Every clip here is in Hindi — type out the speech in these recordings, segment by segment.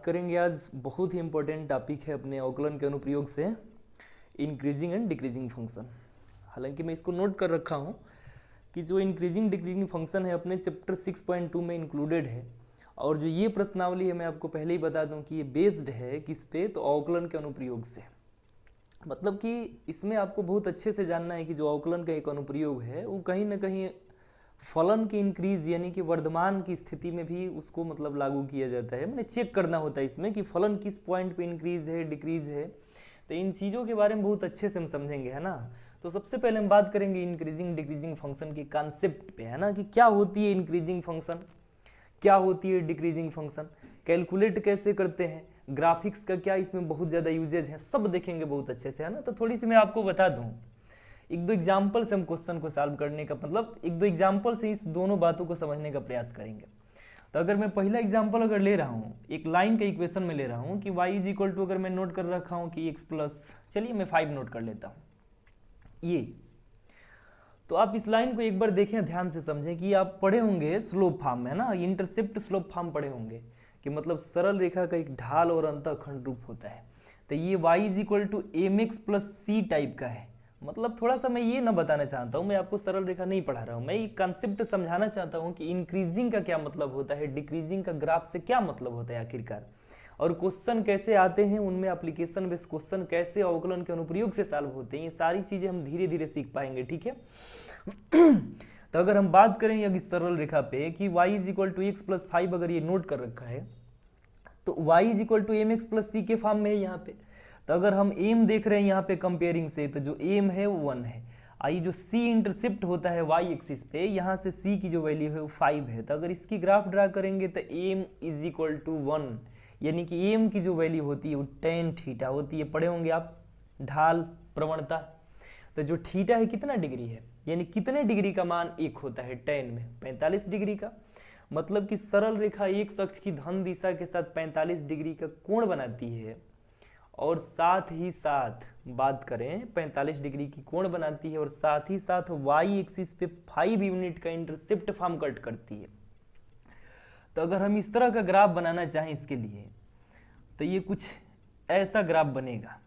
करेंगे आज बहुत ही इंपॉर्टेंट टॉपिक है अपने अवकलन के अनुप्रयोग से, इंक्रीजिंग एंड डिक्रीजिंग फंक्शन। हालांकि मैं इसको नोट कर रखा हूँ कि जो इंक्रीजिंग डिक्रीजिंग फंक्शन है अपने चैप्टर 6.2 में इंक्लूडेड है, और जो ये प्रश्नावली है मैं आपको पहले ही बता दूं कि ये बेस्ड है किस पे, तो अवकलन के अनुप्रयोग से। मतलब कि इसमें आपको बहुत अच्छे से जानना है कि जो अवकलन का एक अनुप्रयोग है वो कहीं ना कहीं फलन की इंक्रीज यानी कि वर्धमान की स्थिति में भी उसको मतलब लागू किया जाता है। मैंने चेक करना होता है इसमें कि फलन किस पॉइंट पे इंक्रीज है डिक्रीज है, तो इन चीज़ों के बारे में बहुत अच्छे से हम समझेंगे, है ना। तो सबसे पहले हम बात करेंगे इंक्रीजिंग डिक्रीजिंग फंक्शन की कॉन्सेप्ट पे, है ना, कि क्या होती है इंक्रीजिंग फंक्शन, क्या होती है डिक्रीजिंग फंक्शन, कैलकुलेट कैसे करते हैं, ग्राफिक्स का क्या इसमें बहुत ज़्यादा यूजेज है, सब देखेंगे बहुत अच्छे से, है ना। तो थोड़ी सी मैं आपको बता दूं, एक दो एग्जाम्पल से हम क्वेश्चन को सॉल्व करने का मतलब एक दो एग्जाम्पल से इस दोनों बातों को समझने का प्रयास करेंगे। तो अगर मैं पहला एग्जाम्पल अगर ले रहा हूँ, एक लाइन का इक्वेशन में ले रहा हूँ कि y इज इक्वल टू, अगर मैं नोट कर रखा हूँ कि x प्लस, चलिए मैं 5 नोट कर लेता हूँ ये। तो आप इस लाइन को एक बार देखें, ध्यान से समझें कि आप पढ़े होंगे स्लोप फॉर्म में, है ना, इंटरसेप्ट स्लोप फॉर्म पढ़े होंगे कि मतलब सरल रेखा का एक ढाल और अंतःखंड रूप होता है। तो ये y is equal to M x plus C type का है। मतलब थोड़ा सा मैं ये ना बताना चाहता हूँ, मैं आपको सरल रेखा नहीं पढ़ा रहा हूँ, मैं ये कंसेप्ट समझाना चाहता हूँ कि इंक्रीजिंग का क्या मतलब होता है, डिक्रीजिंग का ग्राफ से क्या मतलब होता है आखिरकार, और क्वेश्चन कैसे आते हैं, उनमें एप्लीकेशन बेस्ड क्वेश्चन कैसे अवकलन के अनुप्रयोग से सॉल्व होते हैं, ये सारी चीज़ें हम धीरे धीरे सीख पाएंगे, ठीक है। तो अगर हम बात करें अगर इस सरल रेखा पे कि y is equal to x plus 5, अगर ये नोट कर रखा है तो y is equal to M x plus c के फॉर्म में है यहाँ पे। तो अगर हम एम देख रहे हैं यहाँ पे कंपेयरिंग से, तो जो एम है वो 1 है, आई जो सी इंटरसेप्ट होता है y एक्सिस पे, यहाँ से c की जो वैल्यू है वो 5 है। तो अगर इसकी ग्राफ ड्रा करेंगे तो एम इज इक्वल टू 1, यानी कि एम की जो वैल्यू होती है वो tan थीटा होती है। पढ़े होंगे आप ढाल प्रवणता। तो जो थीटा है कितना डिग्री है, यानी कितने डिग्री का मान 1 होता है tan में, 45 डिग्री का। मतलब कि सरल रेखा एक अक्ष की धन दिशा के साथ 45 डिग्री का कोण बनाती है, और साथ ही साथ बात करें 45 डिग्री की कोण बनाती है, और साथ ही साथ y एक्सिस पे 5 यूनिट का इंटरसेप्ट फॉर्म कट करती है। तो अगर हम इस तरह का ग्राफ बनाना चाहें इसके लिए, तो ये कुछ ऐसा ग्राफ बनेगा।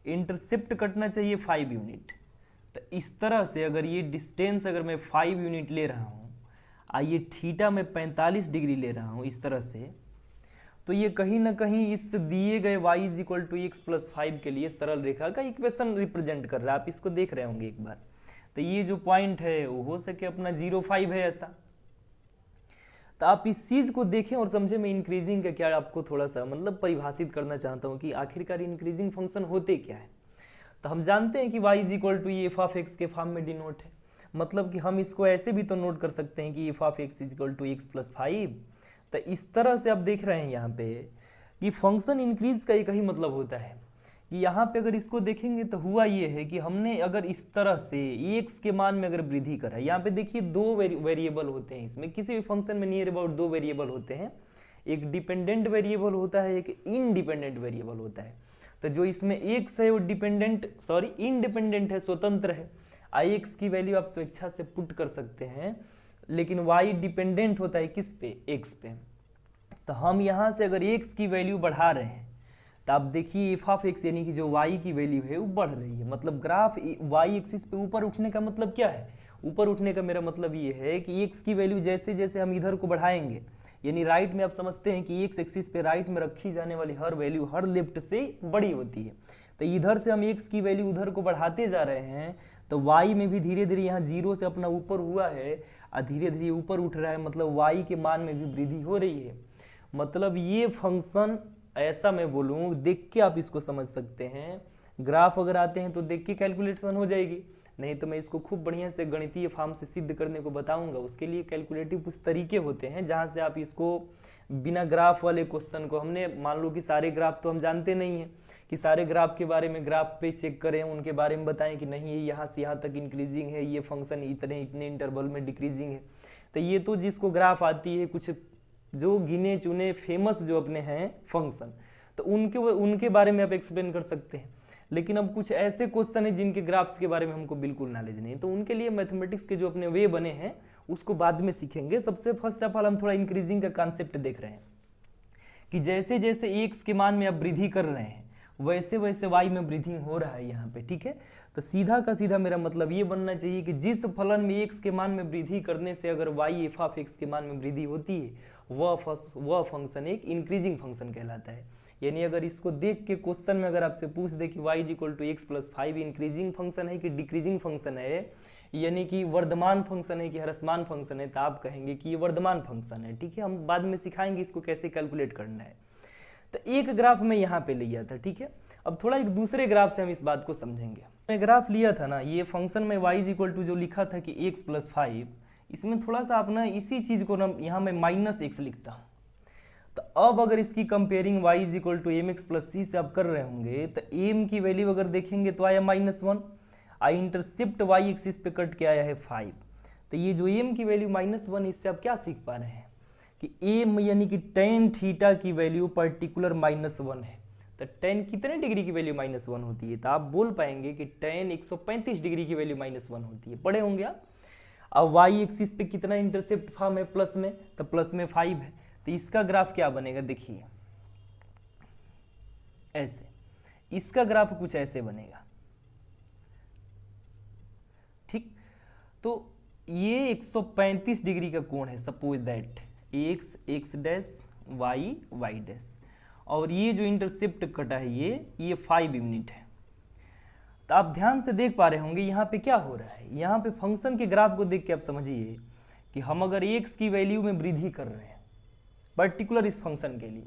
इंटरसेप्ट कटना चाहिए 5 यूनिट। तो इस तरह से अगर ये डिस्टेंस अगर मैं 5 यूनिट ले रहा हूँ, आइए थीटा में 45 डिग्री ले रहा हूँ इस तरह से, तो ये कहीं ना कहीं इस दिए गए y is equal to x plus 5 के लिए सरल रेखा का इक्वेशन रिप्रेजेंट कर रहा है। आप इसको देख रहे होंगे एक बार। तो ये जो पॉइंट है वो हो सके अपना 0,5 है ऐसा। तो आप इस चीज़ को देखें और समझें। मैं इंक्रीजिंग का क्या आपको थोड़ा सा मतलब परिभाषित करना चाहता हूँ कि आखिरकार इंक्रीजिंग फंक्शन होते क्या है। तो हम जानते हैं कि y इज इक्वल टू ये एफ ऑफ एक्स के फॉर्म में डिनोट है। मतलब कि हम इसको ऐसे भी तो नोट कर सकते हैं कि f of x is equal to x plus 5। तो इस तरह से आप देख रहे हैं यहाँ पे कि फंक्शन इंक्रीज का एक ही मतलब होता है कि यहाँ पे अगर इसको देखेंगे तो हुआ ये है कि हमने अगर इस तरह से एक्स के मान में अगर वृद्धि करा, यहाँ पे देखिए दो वेरिएबल होते हैं इसमें, किसी भी फंक्शन में नियर अबाउट दो वेरिएबल होते हैं, एक डिपेंडेंट वेरिएबल होता है, एक इनडिपेंडेंट वेरिएबल होता है। तो जो इसमें एक्स है वो इनडिपेंडेंट है, स्वतंत्र है। आई एक्स की वैल्यू आप स्वेच्छा से पुट कर सकते हैं, लेकिन y डिपेंडेंट होता है किस पे, x पे। तो हम यहाँ से अगर x की वैल्यू बढ़ा रहे हैं तो आप देखिए एफ ऑफ एक्स यानी कि जो y की वैल्यू है वो बढ़ रही है। मतलब ग्राफ y एक्सिस पे ऊपर उठने का मतलब क्या है, ऊपर उठने का मेरा मतलब ये है कि x की वैल्यू जैसे जैसे हम इधर को बढ़ाएंगे, यानी राइट में आप समझते हैं कि x एक्सिस पे राइट में रखी जाने वाली हर वैल्यू हर लेफ्ट से बड़ी होती है। तो इधर से हम x की वैल्यू उधर को बढ़ाते जा रहे हैं, तो y में भी धीरे धीरे यहाँ 0 से अपना ऊपर हुआ है और धीरे धीरे ऊपर उठ रहा है, मतलब y के मान में भी वृद्धि हो रही है। मतलब ये फंक्शन ऐसा मैं बोलूँ, देख के आप इसको समझ सकते हैं। ग्राफ अगर आते हैं तो देख के कैलकुलेशन हो जाएगी, नहीं तो मैं इसको खूब बढ़िया से गणितीय फॉर्म से सिद्ध करने को बताऊंगा। उसके लिए कैलकुलेटिव कुछ तरीके होते हैं जहाँ से आप इसको बिना ग्राफ वाले क्वेश्चन को, हमने मान लो कि सारे ग्राफ तो हम जानते नहीं हैं कि सारे ग्राफ के बारे में ग्राफ पे चेक करें, उनके बारे में बताएं कि नहीं ये यहाँ से यहाँ तक इंक्रीजिंग है, ये फंक्शन इतने इंटरवल में डिक्रीजिंग है। तो ये तो जिसको ग्राफ आती है, कुछ जो गिने चुने फेमस जो अपने हैं फंक्शन, तो उनके बारे में आप एक्सप्लेन कर सकते हैं। लेकिन अब कुछ ऐसे क्वेश्चन है जिनके ग्राफ्स के बारे में हमको बिल्कुल नॉलेज नहीं, तो उनके लिए मैथमेटिक्स के जो अपने वे बने हैं उसको बाद में सीखेंगे। सबसे फर्स्ट ऑफ ऑल हम थोड़ा इंक्रीजिंग का कॉन्सेप्ट देख रहे हैं कि जैसे जैसे x के मान में आप वृद्धि कर रहे हैं वैसे वैसे y में वृद्धि हो रहा है यहाँ पे, ठीक है। तो सीधा का सीधा मेरा मतलब ये बनना चाहिए कि जिस फलन में x के मान में वृद्धि करने से अगर y f ऑफ x के मान में वृद्धि होती है वह फंक्शन एक इंक्रीजिंग फंक्शन कहलाता है। यानी अगर इसको देख के क्वेश्चन में अगर आपसे पूछ दे कि y equal to x plus 5 increasing function है कि डिक्रीजिंग फंक्शन है, यानी कि वर्धमान फंक्शन है कि ह्रासमान फंक्शन है, तो आप कहेंगे कि ये वर्धमान फंक्शन है, ठीक है। हम बाद में सिखाएंगे इसको कैसे कैलकुलेट करना है। तो एक ग्राफ में यहाँ पे लिया था, ठीक है। अब थोड़ा एक दूसरे ग्राफ से हम इस बात को समझेंगे। मैं ग्राफ लिया था ना, ये फंक्शन में y इक्वल टू जो लिखा था कि x प्लस 5, इसमें थोड़ा सा अपना इसी चीज़ को ना यहाँ मैं माइनस एक्स लिखता हूँ। तो अब अगर इसकी comparing y equal to M x plus c से आप कर रहे होंगे तो m की वैल्यू अगर देखेंगे तो आया -1, आई इंटरसेप्ट y एक्सिस पे कट के आया है 5। तो ये जो m की वैल्यू -1, इससे आप क्या सीख पा रहे हैं कि m यानी कि tan थीटा की वैल्यू पर्टिकुलर -1 है। तो tan कितने डिग्री की वैल्यू -1 होती है, तो आप बोल पाएंगे कि tan 135 डिग्री की वैल्यू -1 होती है, पढ़े होंगे आप। अब y एक्सिस पे कितना इंटरसेप्ट फॉर्म है प्लस में, तो प्लस में 5 है। तो इसका ग्राफ क्या बनेगा देखिए, ऐसे, इसका ग्राफ कुछ ऐसे बनेगा, ठीक। तो ये 135 डिग्री का कोण है, suppose that x dash y dash, और ये जो इंटरसेप्ट कटा है ये 5 यूनिट है। तो आप ध्यान से देख पा रहे होंगे यहाँ पे क्या हो रहा है। यहाँ पे फंक्शन के ग्राफ को देख के आप समझिए कि हम अगर x की वैल्यू में वृद्धि कर रहे हैं पर्टिकुलर इस फंक्शन के लिए,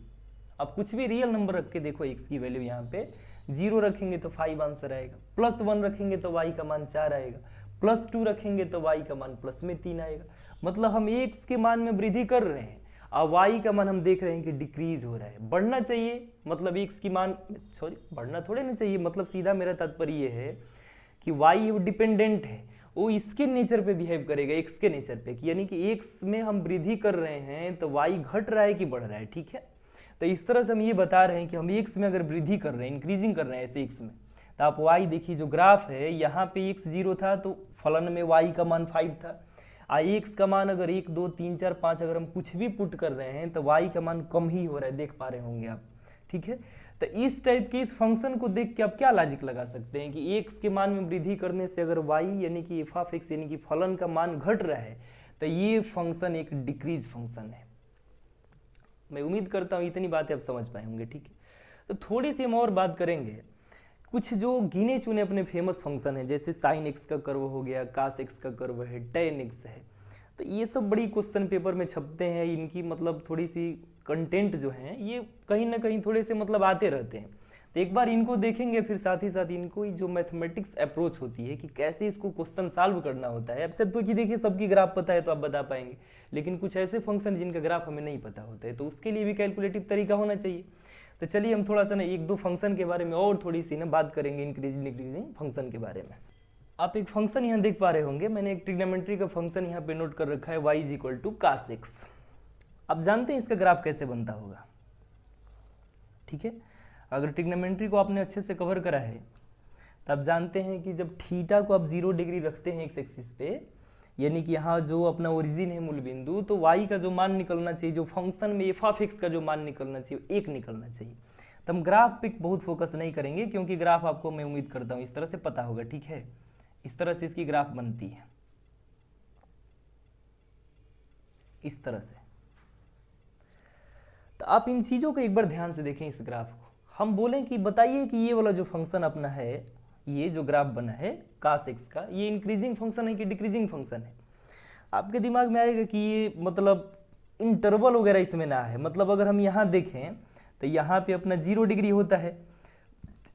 अब कुछ भी रियल नंबर रख के देखो, x की वैल्यू यहाँ पे 0 रखेंगे तो 5 आंसर आएगा, +1 रखेंगे तो y का मान 4 आएगा, +2 रखेंगे तो y का मान प्लस में 3 आएगा। मतलब हम x के मान में वृद्धि कर रहे हैं और y का मान हम देख रहे हैं कि डिक्रीज हो रहा है, बढ़ना चाहिए। मतलब x की मान बढ़ना थोड़े ना चाहिए, मतलब सीधा मेरा तात्पर्य ये है कि y डिपेंडेंट है, वो इसके नेचर पे बिहेव करेगा, x के नेचर पे, यानी कि x में हम वृद्धि कर रहे हैं तो y घट रहा है कि बढ़ रहा है, ठीक है। तो इस तरह से हम ये बता रहे हैं कि हम x में अगर वृद्धि कर रहे हैं, इंक्रीजिंग कर रहे हैं ऐसे x में, तो आप y देखिए जो ग्राफ है यहाँ पे x 0 था तो फलन में y का मान 5 था, x का मान अगर 1 2 3 4 5 अगर हम कुछ भी पुट कर रहे हैं तो y का मान कम ही हो रहा है, देख पा रहे होंगे आप, ठीक है। तो इस टाइप के इस फंक्शन को देख के आप क्या लॉजिक लगा सकते हैं कि x के मान में वृद्धि करने से अगर y यानी कि f ऑफ x यानी कि फलन का मान घट रहा है तो ये फंक्शन एक डिक्रीज फंक्शन है। मैं उम्मीद करता हूँ इतनी बातें आप समझ पाए होंगे, ठीक है। तो थोड़ी सी हम और बात करेंगे, कुछ जो गिने चुने अपने फेमस फंक्शन है, जैसे sin x का कर्व हो गया, cos x का कर्व है, tan x है, तो ये सब बड़ी क्वेश्चन पेपर में छपते हैं। इनकी मतलब थोड़ी सी कंटेंट जो है ये कहीं ना कहीं थोड़े से मतलब आते रहते हैं, तो एक बार इनको देखेंगे, फिर साथ ही साथ इनको जो मैथमेटिक्स अप्रोच होती है कि कैसे इसको क्वेश्चन सॉल्व करना होता है। अब सब तो कि देखिए सबकी ग्राफ पता है तो आप बता पाएंगे, लेकिन कुछ ऐसे फंक्शन जिनका ग्राफ हमें नहीं पता होता है तो उसके लिए भी कैलकुलेटिव तरीका होना चाहिए। तो चलिए हम थोड़ा सा ना एक दो फंक्शन के बारे में और थोड़ी सी ना बात करेंगे, इंक्रीजिंग डिक्रीजिंग फंक्शन के बारे में। आप एक फंक्शन यहाँ देख पा रहे होंगे, मैंने एक ट्रिग्नोमेट्री का फंक्शन यहाँ पे नोट कर रखा है, y equal to cos x। आप जानते हैं इसका ग्राफ कैसे बनता होगा, ठीक है। अगर ट्रिग्नोमेट्री को आपने अच्छे से कवर करा है तो आप जानते हैं कि जब थीटा को आप 0 डिग्री रखते हैं x एक्सिस पे, यानी कि यहाँ जो अपना ओरिजिन है मूल बिंदु, तो y का जो मान निकलना चाहिए, जो फंक्शन में f ऑफ x का जो मान निकलना चाहिए 1 निकलना चाहिए। तो हम ग्राफ पे बहुत फोकस नहीं करेंगे क्योंकि ग्राफ आपको मैं उम्मीद करता हूँ इस तरह से पता होगा, ठीक है। इस तरह से इसकी ग्राफ बनती है, इस तरह से। तो आप इन चीज़ों को एक बार ध्यान से देखें इस ग्राफ को। हम बोलें कि बताइए कि ये वाला जो फंक्शन अपना है, ये जो ग्राफ बना है cos x का, ये इंक्रीजिंग फंक्शन है कि डिक्रीजिंग फंक्शन है। आपके दिमाग में आएगा कि ये मतलब इंटरवल वगैरह इसमें ना है। मतलब अगर हम यहाँ देखें तो यहाँ पे अपना 0 डिग्री होता है,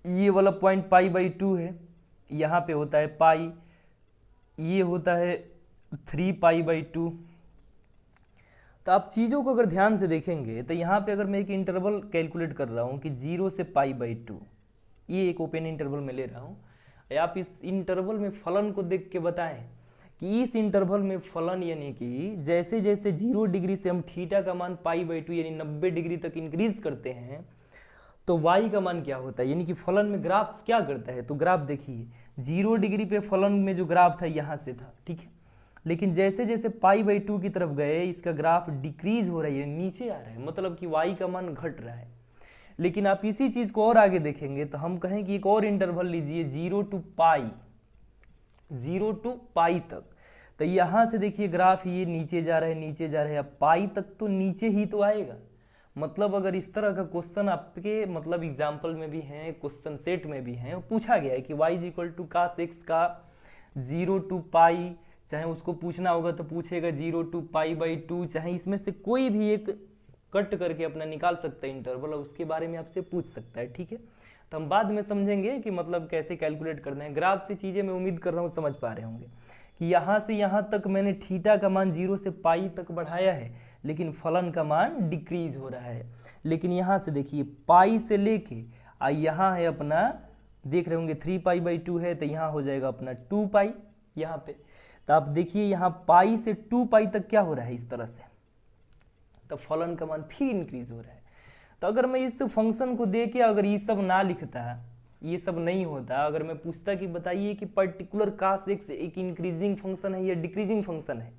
ये वाला पॉइंट π/2 है, यहाँ पे होता है पाई, ये होता है 3π/2। तो आप चीज़ों को अगर ध्यान से देखेंगे तो यहाँ पे अगर मैं एक इंटरवल कैलकुलेट कर रहा हूँ कि 0 से π/2, ये एक ओपन इंटरवल में ले रहा हूँ, आप इस इंटरवल में फलन को देख के बताएं कि इस इंटरवल में फलन यानी कि जैसे जैसे 0 डिग्री से हम थीटा का मान π/2 यानी 90 डिग्री तक इंक्रीज करते हैं तो y का मान क्या होता है, यानी कि फलन में ग्राफ क्या करता है। तो ग्राफ देखिए 0 डिग्री पे फलन में जो ग्राफ था यहाँ से था, ठीक है, लेकिन जैसे जैसे π/2 की तरफ गए इसका ग्राफ डिक्रीज हो रही है, नीचे आ रहा है, मतलब कि y का मान घट रहा है। लेकिन आप इसी चीज़ को और आगे देखेंगे तो हम कहें कि एक और इंटरवल लीजिए 0 to π तक, तो यहाँ से देखिए ग्राफ ये नीचे जा रहा है, नीचे जा रहा है, अब पाई तक तो नीचे ही तो आएगा। मतलब अगर इस तरह का क्वेश्चन आपके मतलब एग्जाम्पल में भी हैं, क्वेश्चन सेट में भी हैं, पूछा गया है कि y = cos x का 0 to π, चाहे उसको पूछना होगा तो पूछेगा 0 to π/2, चाहे इसमें से कोई भी एक कट करके अपना निकाल सकता है इंटरवल और उसके बारे में आपसे पूछ सकता है, ठीक है। तो हम बाद में समझेंगे कि मतलब कैसे कैलकुलेट करना है। ग्राफ से चीज़ें मैं उम्मीद कर रहा हूँ समझ पा रहे होंगे कि यहाँ से यहाँ तक मैंने थीटा का मान 0 से π तक बढ़ाया है, लेकिन फलन का मान डिक्रीज हो रहा है। लेकिन यहाँ से देखिए π से लेके यहाँ है अपना, देख रहे होंगे 3π/2 है, तो यहाँ हो जाएगा अपना 2π यहाँ पे। तो आप देखिए यहाँ π से 2π तक क्या हो रहा है इस तरह से, तो फलन का मान फिर इंक्रीज हो रहा है। तो अगर मैं इस फंक्शन को दे के अगर ये सब ना लिखता, ये सब नहीं होता, अगर मैं पूछता कि बताइए कि पर्टिकुलर cos x एक इंक्रीजिंग फंक्शन है या डिक्रीजिंग फंक्शन है,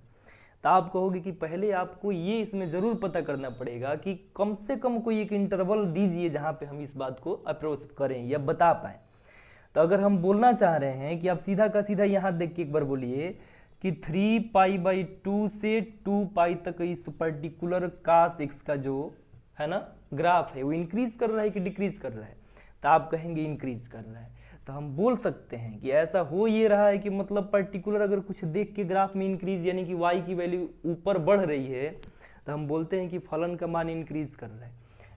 तो आप कहोगे कि पहले आपको ये इसमें ज़रूर पता करना पड़ेगा कि कम से कम कोई एक इंटरवल दीजिए जहाँ पे हम इस बात को अप्रोच करें या बता पाएँ। तो अगर हम बोलना चाह रहे हैं कि आप सीधा का सीधा यहाँ देख के एक बार बोलिए कि 3π/2 से 2π तक इस पर्टिकुलर cos x का जो है ना ग्राफ है वो इंक्रीज कर रहा है कि डिक्रीज कर रहा है, तो आप कहेंगे इंक्रीज कर रहा है। तो हम बोल सकते हैं कि ऐसा हो ये रहा है कि मतलब पर्टिकुलर अगर कुछ देख के ग्राफ में इंक्रीज यानी कि y की वैल्यू ऊपर बढ़ रही है तो हम बोलते हैं कि फलन का मान इंक्रीज कर रहा है।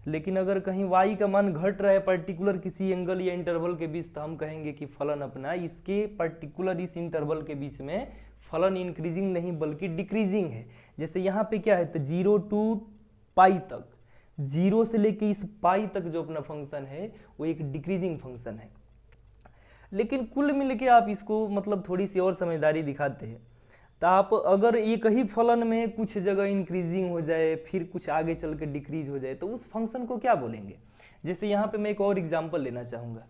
लेकिन अगर कहीं y का मान घट रहा है पर्टिकुलर किसी एंगल या इंटरवल के बीच, तो हम कहेंगे कि फलन अपना इसके पर्टिकुलर इस इंटरवल के बीच में फलन इंक्रीजिंग नहीं बल्कि डिक्रीजिंग है। जैसे यहाँ पे क्या है, तो 0 to π तक, 0 से लेके इस पाई तक जो अपना फंक्शन है वो एक डिक्रीजिंग फंक्शन है। लेकिन कुल मिल के आप इसको मतलब थोड़ी सी और समझदारी दिखाते हैं, तो आप अगर एक ही फलन में कुछ जगह इंक्रीजिंग हो जाए फिर कुछ आगे चल के डिक्रीज हो जाए तो उस फंक्शन को क्या बोलेंगे। जैसे यहाँ पे मैं एक और एग्जाम्पल लेना चाहूँगा।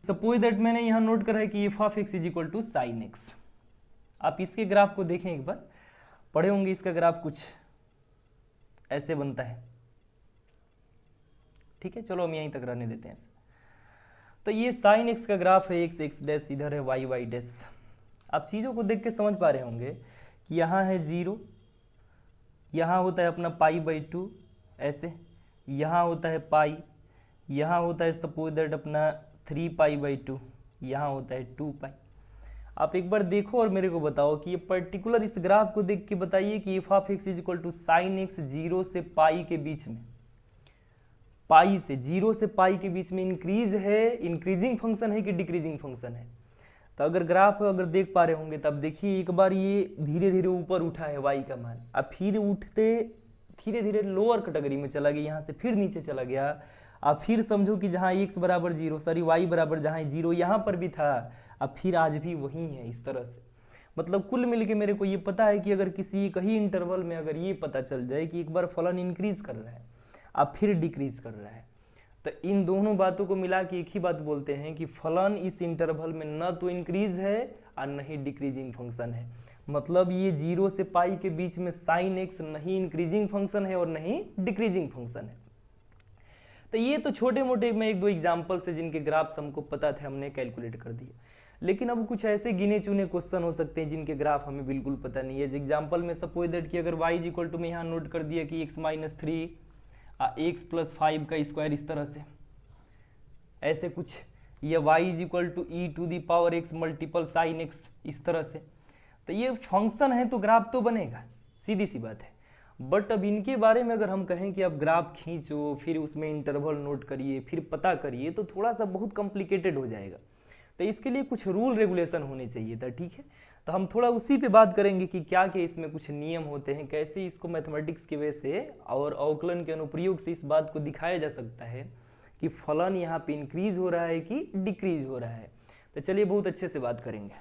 सपोज दैट मैंने यहाँ नोट करा है कि f(x) = sin x। आप इसके ग्राफ को देखें, एक बार पढ़े होंगे, इसका ग्राफ कुछ ऐसे बनता है, ठीक है। चलो हम यहीं तक रहने देते हैं। तो ये sin x का ग्राफ है, x(x), इधर है y(y). आप चीज़ों को देख के समझ पा रहे होंगे कि यहाँ है 0, यहाँ होता है अपना π/2 ऐसे, यहाँ होता है पाई, यहाँ होता है सपोज दैट अपना 3π/2, यहाँ होता है 2π। आप एक बार देखो और मेरे को बताओ कि ये पर्टिकुलर इस ग्राफ को देख के बताइए कि f(x) = sin x 0 से π के बीच में, पाई से 0 से π के बीच में इंक्रीज है, इंक्रीजिंग फंक्शन है कि डिक्रीजिंग फंक्शन है। तो अगर ग्राफ अगर देख पा रहे होंगे तब देखिए एक बार ये धीरे धीरे ऊपर उठा है y का मान, अब फिर उठते धीरे धीरे लोअर कैटेगरी में चला गया, यहाँ से फिर नीचे चला गया। अब फिर समझो कि जहाँ x = 0, सॉरी y बराबर जहाँ 0 यहाँ पर भी था, अब फिर आज भी वही है इस तरह से। मतलब कुल मिल के मेरे को ये पता है कि अगर किसी कहीं इंटरवल में अगर ये पता चल जाए कि एक बार फलन इंक्रीज कर रहा है अब फिर डिक्रीज कर रहा है, तो इन दोनों बातों को मिला के एक ही बात बोलते हैं कि फलन इस इंटरवल में न तो इंक्रीज है और न ही डिक्रीजिंग फंक्शन है। मतलब ये 0 से π के बीच में sin x नहीं इंक्रीजिंग फंक्शन है और नहीं डिक्रीजिंग फंक्शन है। तो ये तो छोटे मोटे में एक दो एग्जाम्पल से जिनके ग्राफ्स हमको पता थे हमने कैलकुलेट कर दिए। लेकिन अब कुछ ऐसे गिने चुने क्वेश्चन हो सकते हैं जिनके ग्राफ हमें बिल्कुल पता नहीं है। एग्जाम्पल में सपोज दैट कि अगर y = में यहाँ नोट कर दिया कि x - 3 x + 5 का स्क्वायर इस तरह से, ऐसे कुछ, या y = e⁻x multiple sin x इस तरह से, तो ये फंक्शन है तो ग्राफ तो बनेगा, सीधी सी बात है। बट अब इनके बारे में अगर हम कहें कि आप ग्राफ खींचो फिर उसमें इंटरवल नोट करिए फिर पता करिए तो थोड़ा सा बहुत कॉम्प्लिकेटेड हो जाएगा। तो इसके लिए कुछ रूल रेगुलेशन होने चाहिए था, ठीक है। तो हम थोड़ा उसी पे बात करेंगे कि क्या क्या इसमें कुछ नियम होते हैं, कैसे इसको मैथमेटिक्स की वजह से और अवकलन के अनुप्रयोग से इस बात को दिखाया जा सकता है कि फलन यहाँ पे इंक्रीज हो रहा है कि डिक्रीज हो रहा है। तो चलिए बहुत अच्छे से बात करेंगे।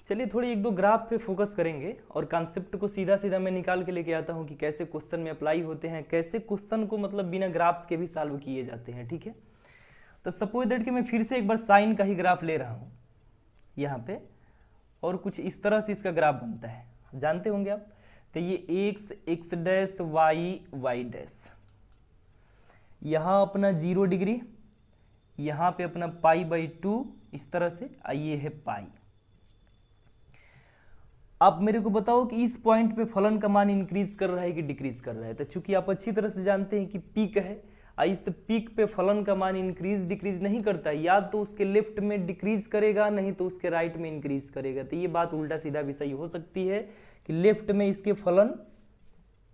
चलिए थोड़ी एक दो ग्राफ पे फोकस करेंगे और कॉन्सेप्ट को सीधा सीधा मैं निकाल के लेके आता हूँ कि कैसे क्वेश्चन में अप्लाई होते हैं, कैसे क्वेश्चन को मतलब बिना ग्राफ्स के भी सॉल्व किए जाते हैं, ठीक है। तो सपोज दैट कि मैं फिर से एक बार साइन का ही ग्राफ ले रहा हूँ यहाँ पे, और कुछ इस तरह से इसका ग्राफ बनता है। जानते होंगे आप। तो ये x x dash y y dash, यहाँ अपना 0 डिग्री, यहाँ पे अपना π/2 इस तरह से, ये है पाई। आप मेरे को बताओ कि इस पॉइंट पे फलन का मान इंक्रीज कर रहा है कि डिक्रीज कर रहा है। तो चूंकि आप अच्छी तरह से जानते हैं कि पीक है, इस पीक पे फलन का मान इंक्रीज डिक्रीज नहीं करता, या तो उसके लेफ्ट में डिक्रीज करेगा, नहीं तो उसके राइट में इंक्रीज करेगा। तो ये बात उल्टा सीधा भी सही हो सकती है कि लेफ्ट में इसके फलन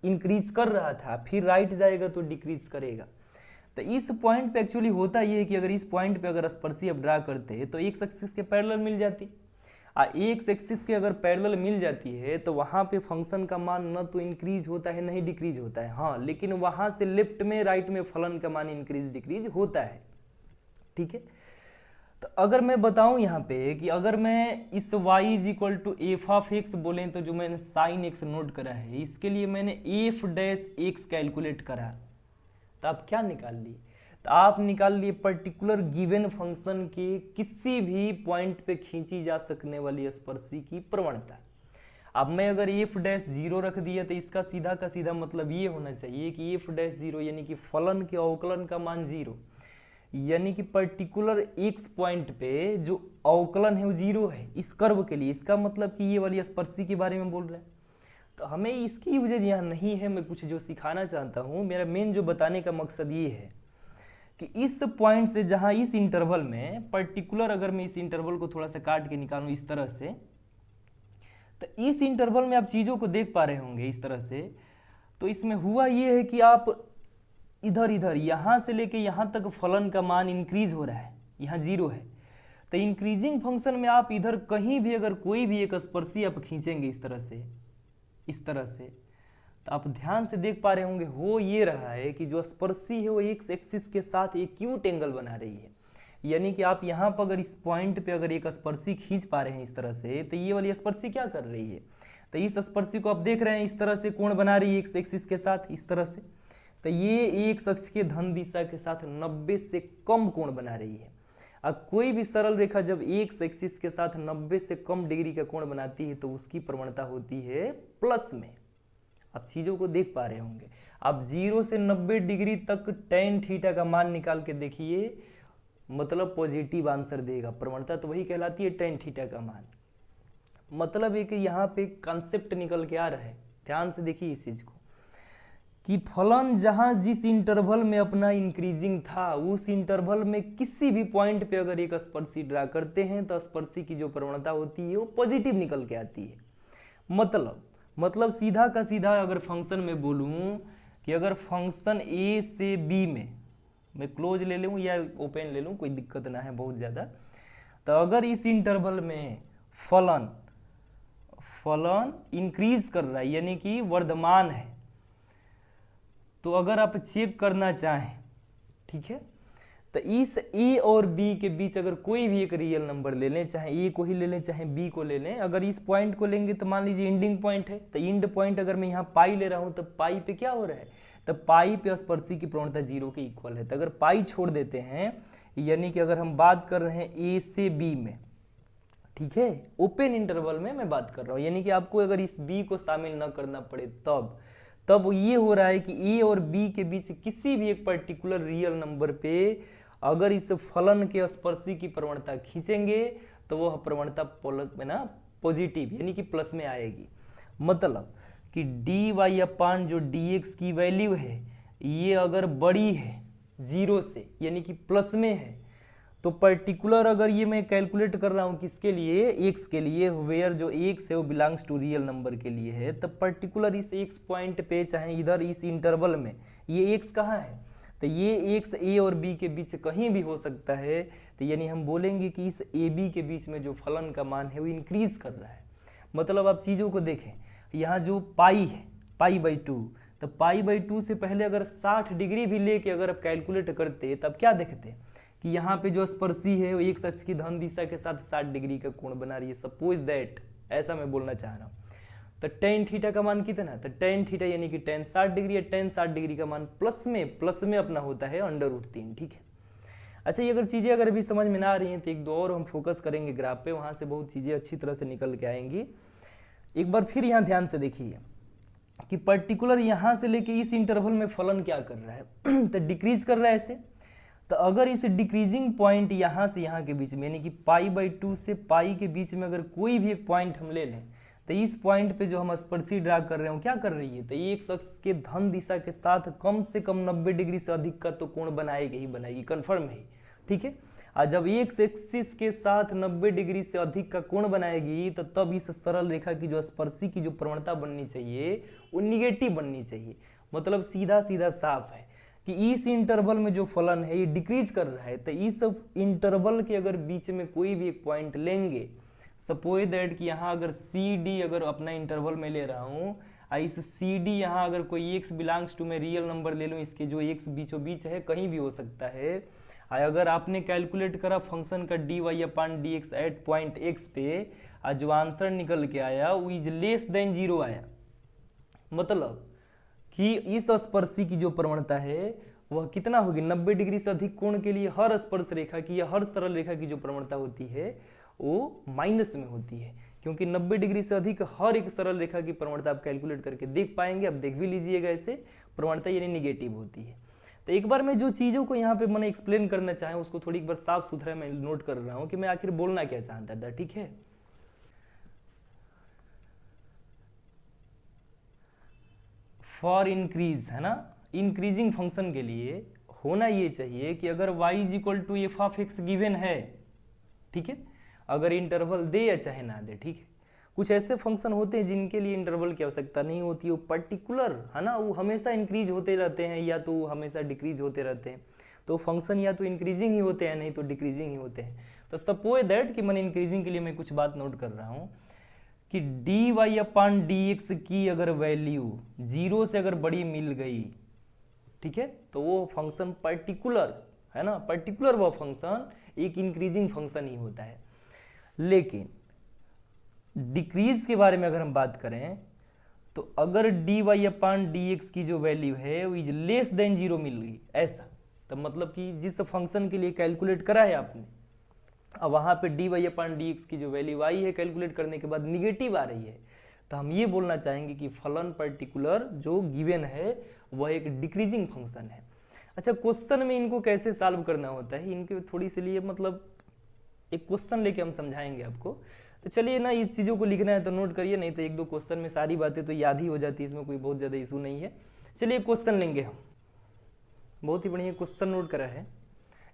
इंक्रीज कर रहा था, फिर राइट जाएगा तो डिक्रीज करेगा। तो इस पॉइंट पे एक्चुअली होता ये है कि अगर इस पॉइंट पे अगर स्पर्शी अब ड्रा करते हैं तो एक्स एक्सिस के पैरेलल मिल जाती, एक्स एक्सिस के अगर पैरेलल मिल जाती है तो वहाँ पे फंक्शन का मान न तो इंक्रीज होता है नहीं डिक्रीज होता है, हाँ, लेकिन वहाँ से लेफ्ट में राइट में फलन का मान इंक्रीज डिक्रीज होता है। ठीक है, तो अगर मैं बताऊं यहाँ पे कि अगर मैं इस y = f(x) बोलें तो जो मैंने sin x नोट करा है, इसके लिए मैंने f'(x) कैलकुलेट करा, तो आप क्या निकाल लिए? तो आप निकाल लिए पर्टिकुलर गिवन फंक्शन के किसी भी पॉइंट पे खींची जा सकने वाली स्पर्शी की प्रवणता। अब मैं अगर f'0 रख दिया तो इसका सीधा का सीधा मतलब ये होना चाहिए कि f'0 यानी कि फलन के अवकलन का मान 0, यानी कि पर्टिकुलर x पॉइंट पे जो अवकलन है वो 0 है इस कर्व के लिए। इसका मतलब कि ये वाली स्पर्शी के बारे में बोल रहे हैं। तो हमें इसकी यूजेज यहाँ नहीं है, मैं कुछ जो सिखाना चाहता हूँ, मेरा मेन जो बताने का मकसद ये है कि इस पॉइंट से जहाँ इस इंटरवल में पर्टिकुलर, अगर मैं इस इंटरवल को थोड़ा सा काट के निकालूँ इस तरह से, तो इस इंटरवल में आप चीज़ों को देख पा रहे होंगे इस तरह से। तो इसमें हुआ ये है कि आप इधर इधर यहाँ से लेके यहाँ तक फलन का मान इंक्रीज हो रहा है, यहाँ 0 है। तो इंक्रीजिंग फंक्शन में आप इधर कहीं भी अगर कोई भी एक स्पर्शी आप खींचेंगे इस तरह से, इस तरह से, तो आप ध्यान से देख पा रहे होंगे हो ये रहा है कि जो स्पर्शी है वो एक्स एक्सिस के साथ एक्यूट एंगल बना रही है। यानी कि आप यहाँ पर अगर इस पॉइंट पे अगर एक स्पर्शी खींच पा रहे हैं इस तरह से, तो ये वाली स्पर्शी क्या कर रही है? तो इस स्पर्शी को आप देख रहे हैं इस तरह से कोण बना रही है एक्स एक्सिस के साथ इस तरह से। तो ये एक अक्ष के धन दिशा के साथ 90 से कम कोण बना रही है। अब कोई भी सरल रेखा जब एक्स एक्सिस के साथ 90 से कम डिग्री का कोण बनाती है तो उसकी प्रवणता होती है प्लस में। आप चीज़ों को देख पा रहे होंगे। आप 0 से 90 डिग्री तक tan थीटा का मान निकाल के देखिए, मतलब पॉजिटिव आंसर देगा। प्रवणता तो वही कहलाती है tan थीटा का मान। मतलब है कि यहाँ पे कॉन्सेप्ट निकल के आ रहा है, ध्यान से देखिए इस चीज़ को, कि फलन जहाँ जिस इंटरवल में अपना इंक्रीजिंग था उस इंटरवल में किसी भी पॉइंट पे अगर एक स्पर्शी ड्रा करते हैं तो स्पर्शी की जो प्रवणता होती है वो पॉजिटिव निकल के आती है। मतलब सीधा का सीधा अगर फंक्शन में बोलूँ कि अगर फंक्शन a से b में, मैं क्लोज ले लूँ या ओपन ले लूँ, कोई दिक्कत ना है बहुत ज़्यादा, तो अगर इस इंटरवल में फलन इंक्रीज कर रहा है यानी कि वर्धमान है, तो अगर आप चेक करना चाहें, ठीक है, तो इस a और b के बीच अगर कोई भी एक रियल नंबर ले लें, चाहे a को ही ले लें चाहे b को ले लें, अगर इस पॉइंट को लेंगे तो मान लीजिए एंडिंग पॉइंट है, तो एंड पॉइंट अगर मैं यहाँ पाई ले रहा हूँ तो पाई पे क्या हो रहा है, तो पाई पे स्पर्शी की प्रवणता 0 के इक्वल है। तो अगर पाई छोड़ देते हैं, यानी कि अगर हम बात कर रहे हैं a से b में, ठीक है, ओपन इंटरवल में मैं बात कर रहा हूँ, यानी कि आपको अगर इस b को शामिल न करना पड़े तब ये हो रहा है कि a और b के बीच किसी भी एक पर्टिकुलर रियल नंबर पे अगर इस फलन के स्पर्शी की प्रवणता खींचेंगे तो वह प्रवणता पॉजिटिव यानी कि प्लस में आएगी। मतलब कि dy/, जो dx की वैल्यू है ये अगर बड़ी है 0 से यानी कि प्लस में है, तो पर्टिकुलर अगर ये मैं कैलकुलेट कर रहा हूँ किसके लिए, x के लिए, वेयर जो x है वो बिलोंग्स टू रियल नंबर के लिए है, तब पर्टिकुलर इस x पॉइंट पे चाहे इधर इस इंटरवल में ये x कहाँ है, तो ये x a और b के बीच कहीं भी हो सकता है। तो यानी हम बोलेंगे कि इस a b के बीच में जो फलन का मान है वो इंक्रीज कर रहा है। मतलब आप चीज़ों को देखें, यहाँ जो पाई है π/2, तो π/2 से पहले अगर 60 डिग्री भी लेके अगर आप कैलकुलेट करते तब क्या देखते कि यहाँ पे जो स्पर्शी है वो एक अक्ष की धन दिशा के साथ 60 डिग्री का कोण बना रही है। सपोज दैट, ऐसा मैं बोलना चाह रहा हूँ, तो tan थीटा का मान कितना, तो tan थीटा यानी कि tan 60 डिग्री या tan 60 डिग्री का मान प्लस में अपना होता है √3, ठीक है। अच्छा, ये अगर चीज़ें अगर अभी समझ में ना आ रही हैं तो एक दो और हम फोकस करेंगे ग्राफ पे, वहाँ से बहुत चीज़ें अच्छी तरह से निकल के आएंगी। एक बार फिर यहाँ ध्यान से देखिए कि पर्टिकुलर यहाँ से लेके इस इंटरवल में फलन क्या कर रहा है तो डिक्रीज कर रहा है ऐसे। तो अगर इस डिक्रीजिंग पॉइंट यहाँ से यहाँ के बीच में यानी कि π/2 से पाई के बीच में अगर कोई भी एक पॉइंट हम ले लें तो इस पॉइंट पे जो हम स्पर्शी ड्रा कर रहे हो क्या कर रही है, तो एक शख्स के धन दिशा के साथ कम से कम 90 डिग्री से अधिक का तो कोण बनाएगी ही बनाएगी, कन्फर्म है, ठीक है। और जब एक एक्सिस के साथ 90 डिग्री से अधिक का कोण बनाएगी तो तब इस सरल रेखा की जो स्पर्शी की जो प्रवणता बननी चाहिए वो निगेटिव बननी चाहिए। मतलब सीधा सीधा साफ है कि इस इंटरवल में जो फलन है ये डिक्रीज कर रहा है। तो इस इंटरवल के अगर बीच में कोई भी एक पॉइंट लेंगे, सपोज दैट कि यहाँ अगर सी डी अगर अपना इंटरवल में ले रहा हूँ, इस सी डी यहाँ अगर कोई x बिलोंग्स टू मैं रियल नंबर ले लूँ, इसके जो x बीचों बीच है कहीं भी हो सकता है। अगर आपने कैलकुलेट करा फंक्शन का dy/dx एट पॉइंट x पे, जो आंसर निकल के आया वो इज लेस देन 0 आया, मतलब कि इस स्पर्शी की जो प्रवणता है वह कितना होगी, 90 डिग्री से अधिक कोण के लिए हर स्पर्श रेखा की या हर सरल रेखा की जो प्रवणता होती है वो माइनस में होती है, क्योंकि 90 डिग्री से अधिक हर एक सरल रेखा की प्रवणता आप कैलकुलेट करके देख पाएंगे। अब देख भी लीजिएगा, ऐसे प्रवणता यानी निगेटिव होती है। तो एक बार मैं जो चीज़ों को यहाँ पे मैंने एक्सप्लेन करना चाहे उसको थोड़ी एक बार साफ सुथरा मैं नोट कर रहा हूँ कि मैं आखिर बोलना क्या चाहता था, ठीक है। फॉर इंक्रीज है ना, इंक्रीजिंग फंक्शन के लिए होना ये चाहिए कि अगर y is equal to f(x) given है, ठीक है, अगर इंटरवल दे या चाहे ना दे, ठीक है। कुछ ऐसे फंक्शन होते हैं जिनके लिए इंटरवल की आवश्यकता नहीं होती, वो पर्टिकुलर है ना, वो हमेशा इंक्रीज होते रहते हैं या तो हमेशा डिक्रीज होते रहते हैं। तो फंक्शन या तो इंक्रीजिंग ही होते हैं नहीं तो डिक्रीजिंग ही होते हैं। तो सपोज दैट कि मैंने इंक्रीजिंग के लिए मैं कुछ बात नोट कर रहा हूँ कि dy/dx की अगर वैल्यू 0 से अगर बड़ी मिल गई, ठीक है, तो वो फंक्शन पर्टिकुलर है ना, पर्टिकुलर वो फंक्शन एक इंक्रीजिंग फंक्शन ही होता है। लेकिन डिक्रीज के बारे में अगर हम बात करें तो अगर dy/dx की जो वैल्यू है वो इज लेस देन 0 मिल गई ऐसा, तो मतलब कि जिस फंक्शन के लिए कैलकुलेट करा है आपने, अब वहाँ पे dy/dx की जो वैल्यू आई है कैलकुलेट करने के बाद निगेटिव आ रही है, तो हम ये बोलना चाहेंगे कि फलन पर्टिकुलर जो गिवन है वह एक डिक्रीजिंग फंक्शन है। अच्छा, क्वेश्चन में इनको कैसे सॉल्व करना होता है, इनके थोड़ी सी लिए मतलब एक क्वेश्चन लेके हम समझाएंगे आपको। तो चलिए ना, इस चीज़ों को लिखना है तो नोट करिए, नहीं तो एक दो क्वेश्चन में सारी बातें तो याद ही हो जाती है, इसमें कोई बहुत ज़्यादा इशू नहीं है। चलिए क्वेश्चन लेंगे हम, बहुत ही बढ़िया क्वेश्चन नोट करा है।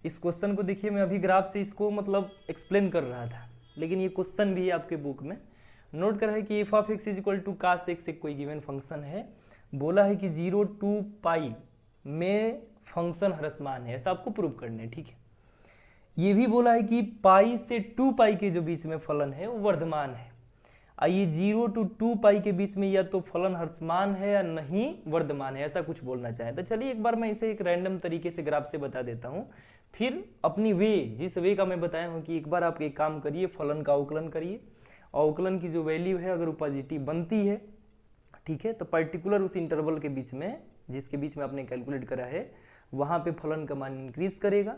इस क्वेश्चन को देखिए, मैं अभी ग्राफ से इसको मतलब एक्सप्लेन कर रहा था, लेकिन ये क्वेश्चन भी है आपके बुक में नोट करा है कि f(x) is equal to cos x एक कोई गिवन फंक्शन है। बोला है कि 0 to π में फंक्शन ह्रासमान है, ऐसा आपको प्रूव करना है, ठीक है। ये भी बोला है कि पाई से 2π के जो बीच में फलन है वो वर्धमान है। आइए 0 to 2π के बीच में या तो फलन ह्रासमान है या नहीं वर्धमान है, ऐसा कुछ बोलना चाहें तो चलिए एक बार मैं इसे एक रैंडम तरीके से ग्राफ से बता देता हूँ, फिर अपनी वे जिस वे का मैं बताया हूँ कि एक बार आप एक काम करिए, फलन का अवकलन करिए, अवकलन की जो वैल्यू है अगर वो पॉजिटिव बनती है, ठीक है, तो पर्टिकुलर उस इंटरवल के बीच में जिसके बीच में आपने कैलकुलेट करा है वहाँ पे फलन का मान इंक्रीज करेगा।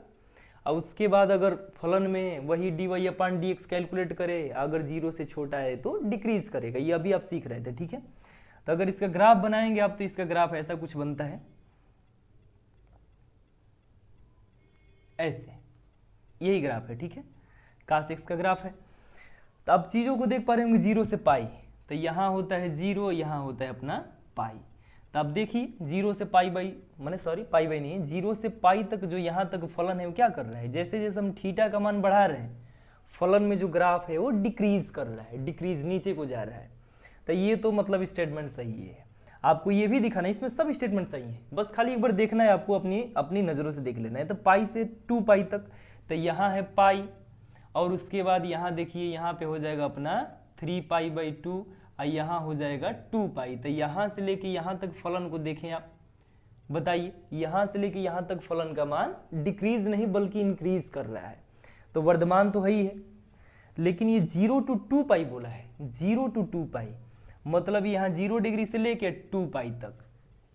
और उसके बाद अगर फलन में वही dy/dx कैलकुलेट करे, अगर 0 से छोटा है तो डिक्रीज करेगा। ये अभी आप सीख रहे थे, ठीक है। तो अगर इसका ग्राफ बनाएंगे आप तो इसका ग्राफ ऐसा कुछ बनता है, ऐसे, यही ग्राफ है, ठीक है, cos x का ग्राफ है। तो अब चीज़ों को देख पा रहे होंगे 0 से पाई, तो यहाँ होता है 0, यहाँ होता है अपना पाई। तो अब देखिए 0 से पाई नहीं है, 0 से पाई तक जो यहाँ तक फलन है वो क्या कर रहा है, जैसे जैसे हम थीटा का मान बढ़ा रहे हैं फलन में जो ग्राफ है वो डिक्रीज कर रहा है, डिक्रीज नीचे को जा रहा है। तो ये तो मतलब स्टेटमेंट सही है, आपको ये भी दिखाना है, इसमें सब स्टेटमेंट सही है, बस खाली एक बार देखना है आपको, अपनी नज़रों से देख लेना है। तो पाई से 2π तक, तो यहाँ है पाई, और उसके बाद यहाँ देखिए यहाँ पे हो जाएगा अपना 3π/2 और यहाँ हो जाएगा 2π। तो यहाँ से लेके यहाँ तक फलन को देखें आप, बताइए यहाँ से लेके यहाँ तक फलन का मान डिक्रीज नहीं बल्कि इंक्रीज कर रहा है, तो वर्धमान तो है ही है। लेकिन ये 0 to 2π बोला है, 0 to 2π मतलब यहाँ 0 डिग्री से लेके 2π तक,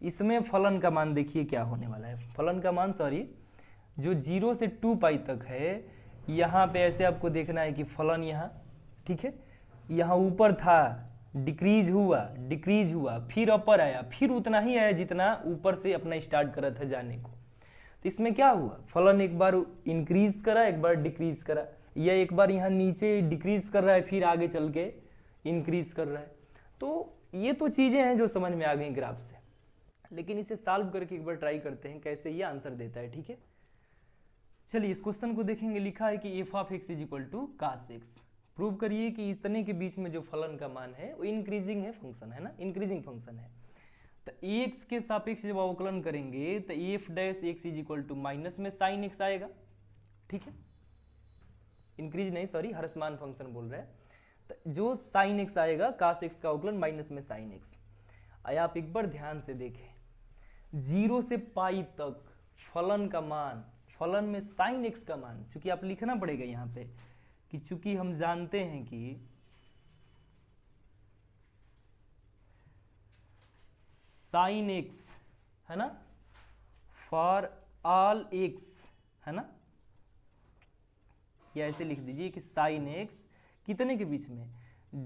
इसमें फलन का मान देखिए क्या होने वाला है। फलन का मान जो 0 से 2π तक है, यहाँ पे ऐसे आपको देखना है कि फलन यहाँ, ठीक है, यहाँ ऊपर था डिक्रीज हुआ, फिर अपर आया, फिर उतना ही आया जितना ऊपर से अपना स्टार्ट करा था जाने को। तो इसमें क्या हुआ, फलन एक बार इंक्रीज करा, एक बार डिक्रीज करा, या एक बार यहाँ नीचे डिक्रीज कर रहा है फिर आगे चल के इंक्रीज कर रहा है। तो ये तो चीज़ें हैं जो समझ में आ गई ग्राफ से, लेकिन इसे सॉल्व करके एक बार ट्राई करते हैं कैसे ये आंसर देता है। ठीक है, चलिए इस क्वेश्चन को देखेंगे। लिखा है कि f of x is equal to cos x। Prove करिए कि इतने के बीच में जो फलन का मान है वो इंक्रीजिंग है फंक्शन, है ना, इंक्रीजिंग फंक्शन है। तो x के सापेक्ष जब अवकलन करेंगे तो f dash x is equal to minus में sin x आएगा। ठीक है, इंक्रीज नहीं, सॉरी, हरसमान फंक्शन बोल रहे हैं। तो जो sin x आएगा, cos x का अवकलन माइनस में sin x। आया आप एक बार ध्यान से देखें, 0 से पाई तक फलन का मान, फलन में sin x का मान, चूंकि आप लिखना पड़ेगा यहाँ पे कि चूंकि हम जानते हैं कि sin x, है ना, फॉर ऑल x, है ना, या ऐसे लिख दीजिए कि sin x कितने के बीच में,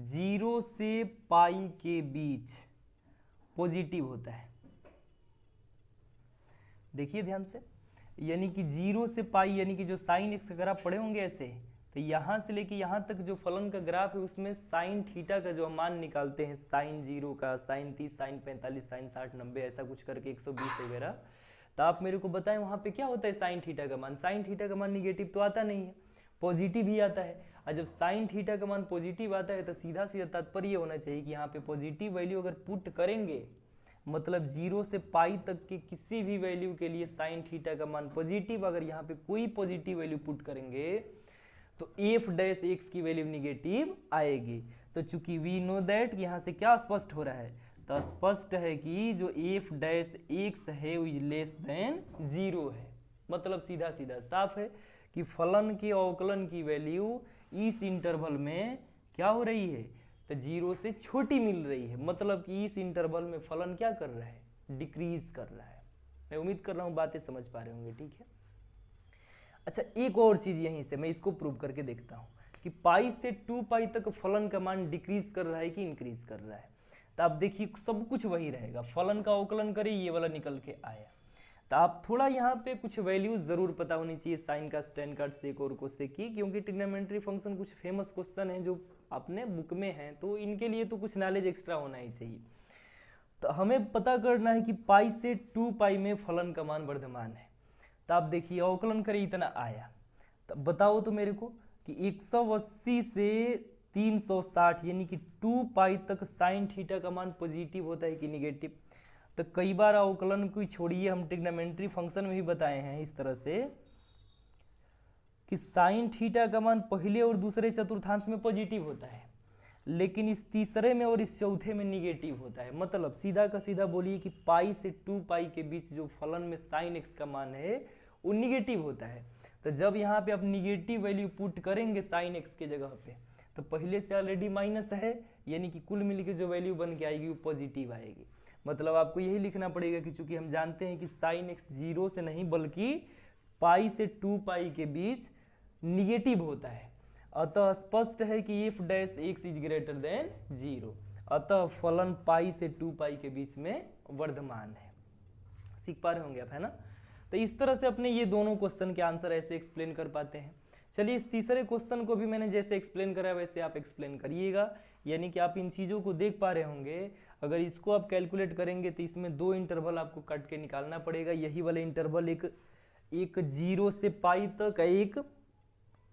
0 से पाई के बीच पॉजिटिव होता है। देखिए ध्यान से, यानी कि 0 से पाई, यानी कि जो sin x अगर आप पढ़े होंगे ऐसे, तो यहाँ से लेके यहाँ तक जो फलन का ग्राफ है उसमें sin थीटा का जो मान निकालते हैं, sin 0 का, sin 30, sin 45, sin 60, 90 ऐसा कुछ करके 120 वगैरह, तो आप मेरे को बताएं वहाँ पे क्या होता है sin थीटा का मान। sin थीटा का मान निगेटिव तो आता नहीं है, पॉजिटिव ही आता है। और जब sin थीटा का मान पॉजिटिव आता है तो सीधा सीधा तात्पर्य होना चाहिए कि यहाँ पे पॉजिटिव वैल्यू अगर पुट करेंगे, मतलब 0 से पाई तक के किसी भी वैल्यू के लिए sin थीटा का मान पॉजिटिव, अगर यहाँ पे कोई पॉजिटिव वैल्यू पुट करेंगे तो f डैश x की वैल्यू निगेटिव आएगी। तो चूंकि वी नो दैट, यहाँ से क्या स्पष्ट हो रहा है, तो स्पष्ट है कि जो f डैश x है वो लेस देन 0 है। मतलब सीधा सीधा साफ है कि फलन के अवकलन की वैल्यू इस इंटरवल में क्या हो रही है, तो 0 से छोटी मिल रही है। मतलब कि इस इंटरवल में फलन क्या कर रहा है, डिक्रीज कर रहा है। मैं उम्मीद कर रहा हूँ बातें समझ पा रहे होंगे। ठीक है, अच्छा एक और चीज यहीं से मैं इसको प्रूव करके देखता हूँ कि पाई से 2 पाई तक फलन का मान डिक्रीज कर रहा है कि इंक्रीज कर रहा है। तो आप देखिए सब कुछ वही रहेगा, फलन का अवकलन करिए, ये वाला निकल के आया। तो आप थोड़ा यहाँ पे कुछ वैल्यूज जरूर पता होनी चाहिए, साइन का, स्टैन का, सेक और कोसेक की, क्योंकि ट्रिग्नोमेट्री फंक्शन कुछ फेमस क्वेश्चन है जो अपने बुक में है, तो इनके लिए तो कुछ नॉलेज एक्स्ट्रा होना ही चाहिए। तो हमें पता करना है कि पाई से 2 पाई में फलन का मान वर्धमान है। तो आप देखिए अवकलन करें, इतना आया, तो बताओ तो मेरे को कि 180 से 360 यानी कि 2 पाई तक साइन थीटा का मान पॉजिटिव होता है कि निगेटिव। तो कई बार अवकलन को छोड़िए, हम ट्रिग्नोमेट्री फंक्शन में भी बताए हैं इस तरह से कि साइन थीटा का मान पहले और दूसरे चतुर्थांश में पॉजिटिव होता है, लेकिन इस तीसरे में और इस चौथे में निगेटिव होता है। मतलब सीधा का सीधा बोलिए कि पाई से 2 पाई के बीच जो फलन में साइन एक्स का मान है वो निगेटिव होता है। तो जब यहाँ पे आप निगेटिव वैल्यू पुट करेंगे साइन एक्स के जगह पे, तो पहले से ऑलरेडी माइनस है, यानी कि कुल मिलकर जो वैल्यू बन के आएगी वो पॉजिटिव आएगी। मतलब आपको यही लिखना पड़ेगा कि चूंकि हम जानते हैं कि साइन एक्स 0 से नहीं बल्कि पाई से 2 पाई के बीच निगेटिव होता है, अतः स्पष्ट है कि f dash x is greater than 0, अतः फलन पाई से 2 पाई के बीच में वर्धमान है। सीख पा रहे होंगे आप, है ना। तो इस तरह से अपने ये दोनों क्वेश्चन के आंसर ऐसे एक्सप्लेन कर पाते हैं। चलिए इस तीसरे क्वेश्चन को भी मैंने जैसे एक्सप्लेन करा वैसे आप एक्सप्लेन करिएगा, यानी कि आप इन चीज़ों को देख पा रहे होंगे। अगर इसको आप कैलकुलेट करेंगे तो इसमें 2 इंटरवल आपको कट के निकालना पड़ेगा। यही वाले इंटरवल एक 0 से पाई तक, एक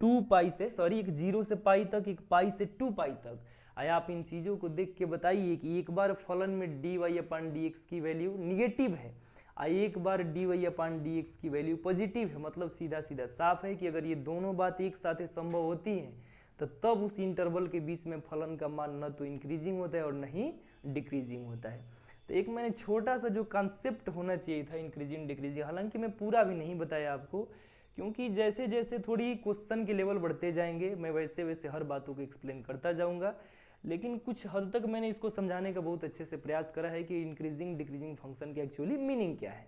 2 पाई से, सॉरी एक 0 से पाई तक, एक पाई से 2 पाई तक। आया आप इन चीज़ों को देख के बताइए कि एक बार फलन में dy/dx की वैल्यू निगेटिव है, एक बार dy/dx की वैल्यू पॉजिटिव है। मतलब सीधा सीधा साफ है कि अगर ये दोनों बात एक साथ संभव होती हैं तो तब उस इंटरवल के बीच में फलन का मान न तो इंक्रीजिंग होता है और न ही डिक्रीजिंग होता है। तो एक मैंने छोटा सा जो कॉन्सेप्ट होना चाहिए था इंक्रीजिंग डिक्रीजिंग, हालांकि मैं पूरा भी नहीं बताया आपको, क्योंकि जैसे जैसे थोड़ी क्वेश्चन के लेवल बढ़ते जाएंगे मैं वैसे वैसे हर बातों को एक्सप्लेन करता जाऊंगा। लेकिन कुछ हद तक मैंने इसको समझाने का बहुत अच्छे से प्रयास करा है कि इंक्रीजिंग डिक्रीजिंग फंक्शन की एक्चुअली मीनिंग क्या है।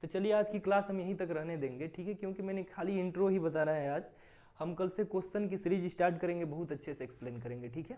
तो चलिए आज की क्लास हम यहीं तक रहने देंगे, ठीक है, क्योंकि मैंने खाली इंट्रो ही बताना है आज। हम कल से क्वेश्चन की सीरीज स्टार्ट करेंगे, बहुत अच्छे से एक्सप्लेन करेंगे, ठीक है।